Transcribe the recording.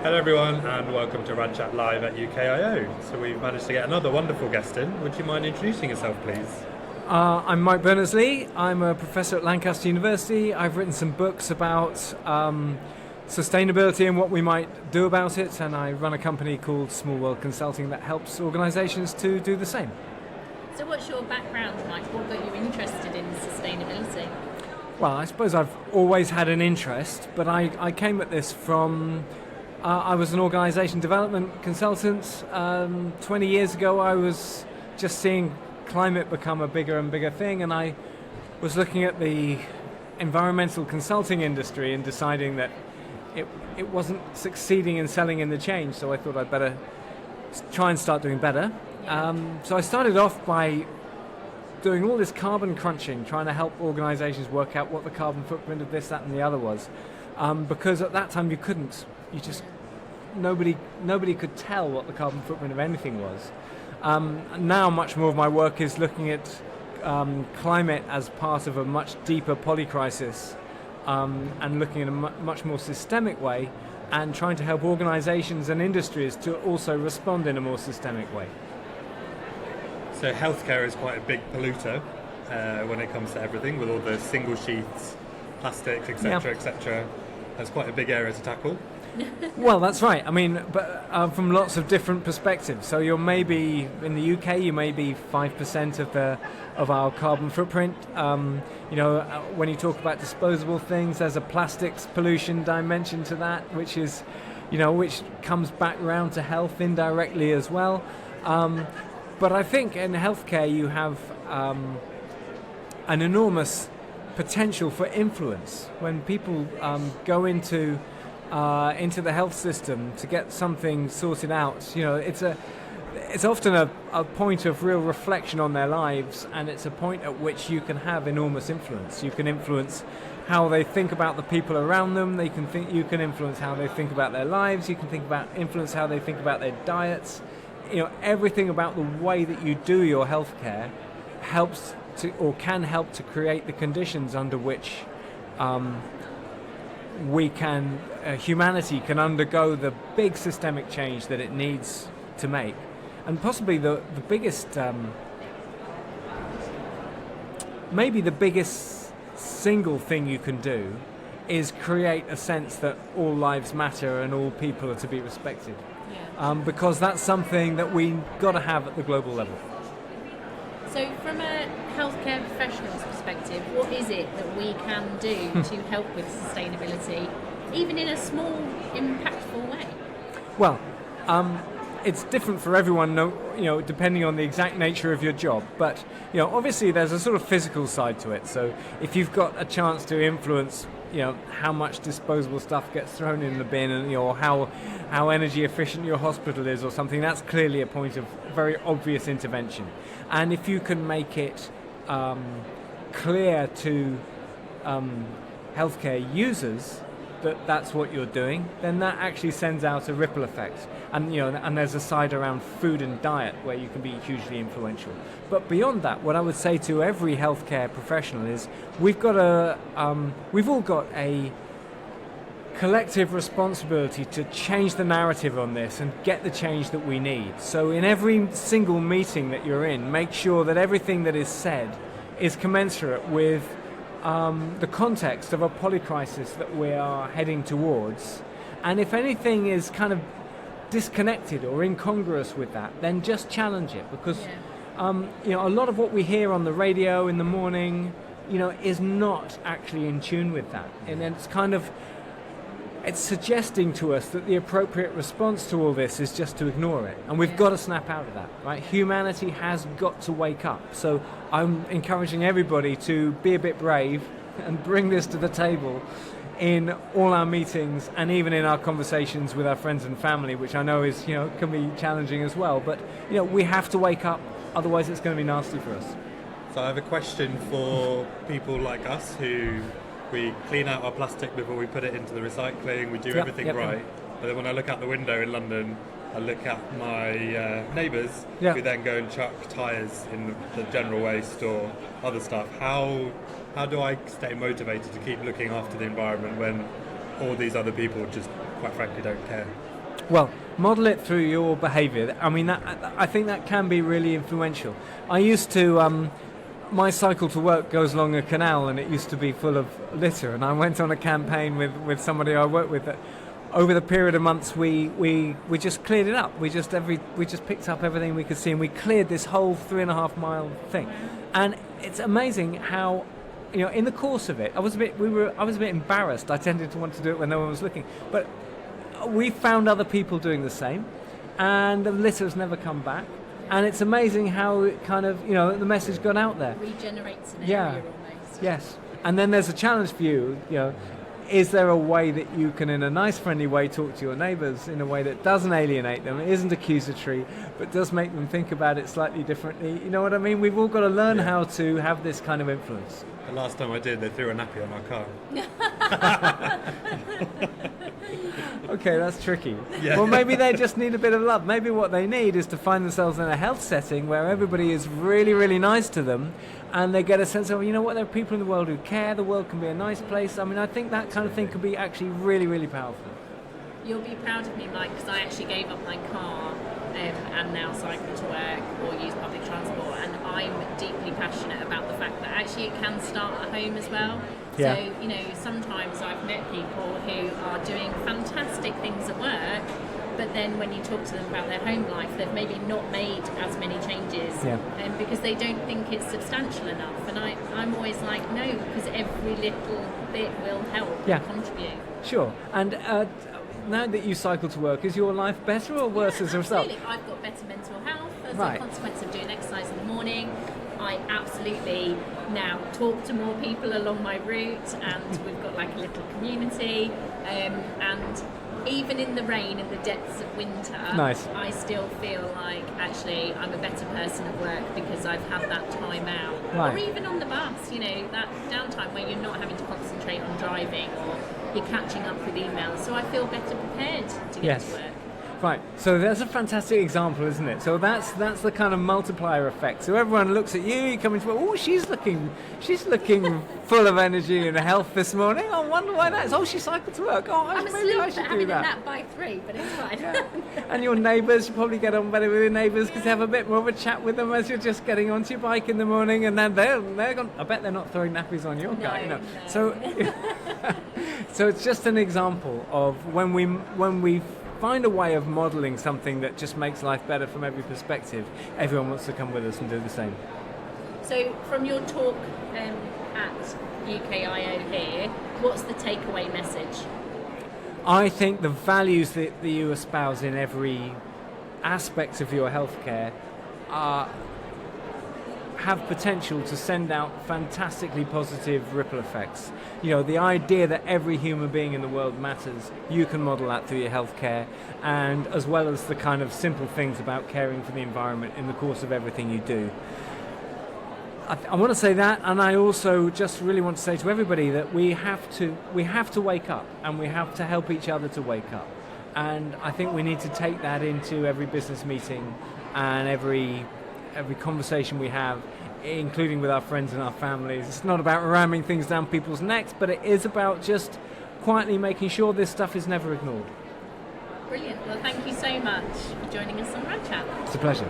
Hello everyone and welcome to Rad Chat Live at UKIO. So we've managed to get another wonderful guest in. Would you mind introducing yourself please? I'm Mike Berners-Lee. I'm a professor at Lancaster University. I've written some books about sustainability and what we might do about it, and I run a company called Small World Consulting that helps organisations to do the same. So what's your background, Mike? What got you interested in sustainability? Well, I suppose I've always had an interest, but I came at this from... I was an organisation development consultant. 20 years ago I was just seeing climate become a bigger and bigger thing, and I was looking at the environmental consulting industry and deciding that it wasn't succeeding in selling in the change, so I thought I'd better try and start doing better. So I started off by doing all this carbon crunching, trying to help organisations work out what the carbon footprint of this, that and the other was, because at that time nobody could tell what the carbon footprint of anything was. Now much more of my work is looking at climate as part of a much deeper polycrisis, and looking in a much more systemic way and trying to help organisations and industries to also respond in a more systemic way. So healthcare is quite a big polluter when it comes to everything, with all the single sheaths, plastics, etc., etc. That's quite a big area to tackle. Well, that's right. I mean, but from lots of different perspectives. So you're maybe in the UK, you may be 5% of our carbon footprint. When you talk about disposable things, there's a plastics pollution dimension to that, which is, which comes back around to health indirectly as well. But I think in healthcare you have an enormous potential for influence when people go into the health system to get something sorted out. It's often a point of real reflection on their lives, and it's a point at which you can have enormous influence. You can influence how they think about the people around them. You can influence how they think about their lives. You can influence how they think about their diets. Everything about the way that you do your healthcare helps to, or can help to, create the conditions under which humanity can undergo the big systemic change that it needs to make. And possibly the biggest, maybe the biggest single thing you can do is create a sense that all lives matter and all people are to be respected. Because that's something that we've got to have at the global level. So from a healthcare professional's perspective, what is it that we can do to help with sustainability, even in a small, impactful way? Well, it's different for everyone, depending on the exact nature of your job. But, obviously there's a sort of physical side to it. So if you've got a chance to influence, how much disposable stuff gets thrown in the bin, and or how energy efficient your hospital is or something, that's clearly a point of very obvious intervention. And if you can make it clear to healthcare users that that's what you're doing, then that actually sends out a ripple effect. And and there's a side around food and diet where you can be hugely influential. But beyond that, what I would say to every healthcare professional is we've all got a collective responsibility to change the narrative on this and get the change that we need. So in every single meeting that you're in, make sure that everything that is said is commensurate with the context of a polycrisis that we are heading towards. And if anything is kind of disconnected or incongruous with that, then just challenge it, because a lot of what we hear on the radio in the morning, is not actually in tune with that. And it's suggesting to us that the appropriate response to all this is just to ignore it. And we've got to snap out of that, right? Humanity has got to wake up. So I'm encouraging everybody to be a bit brave and bring this to the table in all our meetings and even in our conversations with our friends and family, which I know is, can be challenging as well. But, we have to wake up, otherwise it's going to be nasty for us. So I have a question for people like us who we clean out our plastic before we put it into the recycling, we do everything right. But then when I look out the window in London, I look at my neighbours who then go and chuck tyres in the general waste or other stuff. How do I stay motivated to keep looking after the environment when all these other people just, quite frankly, don't care? Well, model it through your behaviour. I mean, I think that can be really influential. I used to, my cycle to work goes along a canal, and it used to be full of litter. And I went on a campaign with somebody I worked with that over the period of months we just cleared it up. We just picked up everything we could see, and we cleared this whole 3.5 mile thing. And it's amazing how, in the course of it, I was a bit embarrassed. I tended to want to do it when no one was looking, but we found other people doing the same, and the litter has never come back. And it's amazing how it kind of, the message got out there. Regenerates an area almost. Yes. And then there's a challenge for you, is there a way that you can, in a nice, friendly way, talk to your neighbours in a way that doesn't alienate them, isn't accusatory, but does make them think about it slightly differently? You know what I mean? We've all got to learn how to have this kind of influence. The last time I did, they threw a nappy on our car. Okay, that's tricky. Yeah. Well, maybe they just need a bit of love. Maybe what they need is to find themselves in a health setting where everybody is really, really nice to them, and they get a sense of, there are people in the world who care, the world can be a nice place. I mean, I think that kind of thing could be actually really, really powerful. You'll be proud of me, Mike, because I actually gave up my car and now cycle to work or use public transport, and I'm deeply passionate about the fact that actually it can start at home as well. Yeah. So, sometimes I've met people who are doing fantastic things at work, but then when you talk to them about their home life, they've maybe not made as many changes because they don't think it's substantial enough. And I'm always like, no, because every little bit will help and contribute. Sure. And now that you cycle to work, is your life better or worse as a result? Absolutely. I've got better mental health as a consequence of doing exercise in the morning. I absolutely now talk to more people along my route, and we've got like a little community, and even in the rain, in the depths of winter, I still feel like actually I'm a better person at work because I've had that time out. Or even on the bus, that downtime where you're not having to concentrate on driving, or you're catching up with emails, so I feel better prepared to get to work. Right, so that's a fantastic example, isn't it? So that's the kind of multiplier effect. So everyone looks at you, you come into work, oh, she's looking full of energy and health this morning. I wonder why that is. Oh, she cycled to work. Oh, I'm maybe I asleep should for do having a that. nap by 3, but it's fine. Yeah. And your neighbours, you probably get on better with your neighbours because you have a bit more of a chat with them as you're just getting onto your bike in the morning, and then they're gone. I bet they're not throwing nappies on your guy. No. So, so it's just an example of when we find a way of modelling something that just makes life better from every perspective, everyone wants to come with us and do the same. So from your talk at UKIO here, what's the takeaway message? I think the values that you espouse in every aspect of your healthcare have potential to send out fantastically positive ripple effects. The idea that every human being in the world matters, you can model that through your healthcare, and as well as the kind of simple things about caring for the environment in the course of everything you do. I want to say that, and I also just really want to say to everybody that we have to wake up, and we have to help each other to wake up. And I think we need to take that into every business meeting and every conversation we have, including with our friends and our families. It's not about ramming things down people's necks, but it is about just quietly making sure this stuff is never ignored. Brilliant. Well, thank you so much for joining us on Rad Chat. It's a pleasure.